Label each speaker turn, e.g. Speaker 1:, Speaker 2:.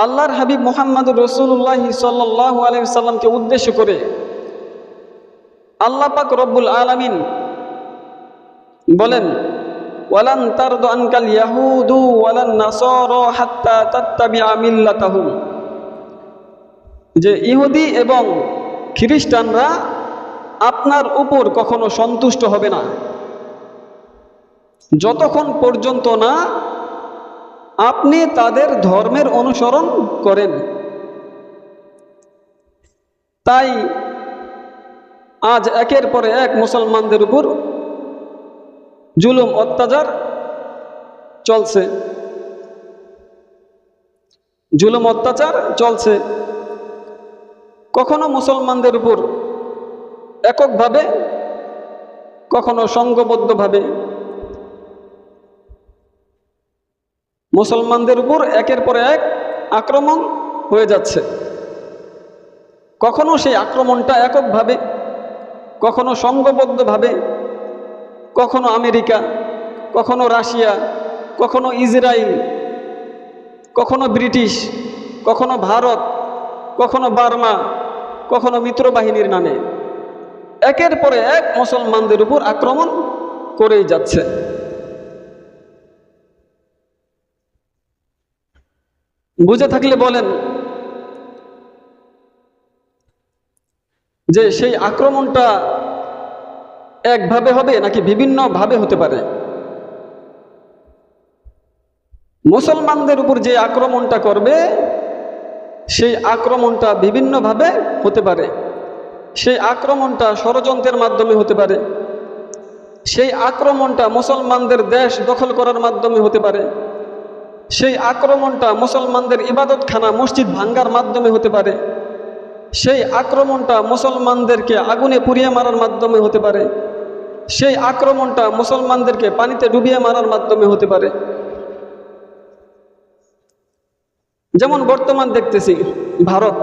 Speaker 1: আল্লাহর হাবিব মুহাম্মদুর রাসূলুল্লাহ সাল্লাল্লাহু আলাইহি ওয়াসাল্লামকে উদ্দেশ্য করে আল্লাহ পাক রব্বুল আলামিন বলেন, ওয়ালান তারদু আনকাল ইয়াহুদু ওয়ালান নাসারা হাত্তা তাত্তাবিআ মিল্লাতাহুম, যে ইহুদি এবং খ্রিস্টানরা আপনার উপর কখনো সন্তুষ্ট হবে না যতক্ষণ পর্যন্ত না আপনি তাদের ধর্মের অনুসরণ করেন। তাই আজ একের পর এক মুসলমানদের উপর জুলুম অত্যাচার চলছে, জুলুম অত্যাচার চলছে। কখনো মুসলমানদের উপর এককভাবে, কখনো সংঘবদ্ধভাবে মুসলমানদের উপর একের পর এক আক্রমণ হয়ে যাচ্ছে। কখনো সেই আক্রমণটা এককভাবে, কখনো সংঘবদ্ধভাবে, কখনো আমেরিকা, কখনো রাশিয়া, কখনো ইসরায়েল, কখনো ব্রিটিশ, কখনো ভারত, কখনো বার্মা, কখনো মিত্রবাহিনীর নামে একের পরে এক মুসলমানদের উপর আক্রমণ করেই যাচ্ছে। বুঝে থাকলে বলেন যে সেই আক্রমণটা একভাবে হবে নাকি বিভিন্ন ভাবে হতে পারে? মুসলমানদের উপর যে আক্রমণটা করবে সেই আক্রমণটা বিভিন্নভাবে হতে পারে। সেই আক্রমণটা ষড়যন্ত্রের মাধ্যমে হতে পারে, সেই আক্রমণটা মুসলমানদের দেশ দখল করার মাধ্যমে হতে পারে, সেই আক্রমণটা মুসলমানদের ইবাদতখানা মসজিদ ভাঙ্গার মাধ্যমে হতে পারে, সেই আক্রমণটা মুসলমানদেরকে আগুনে পুড়িয়ে মারার মাধ্যমে হতে পারে, সেই আক্রমণটা মুসলমানদেরকে পানিতে ডুবিয়ে মারার মাধ্যমে হতে পারে। যেমন বর্তমান দেখতেছি ভারত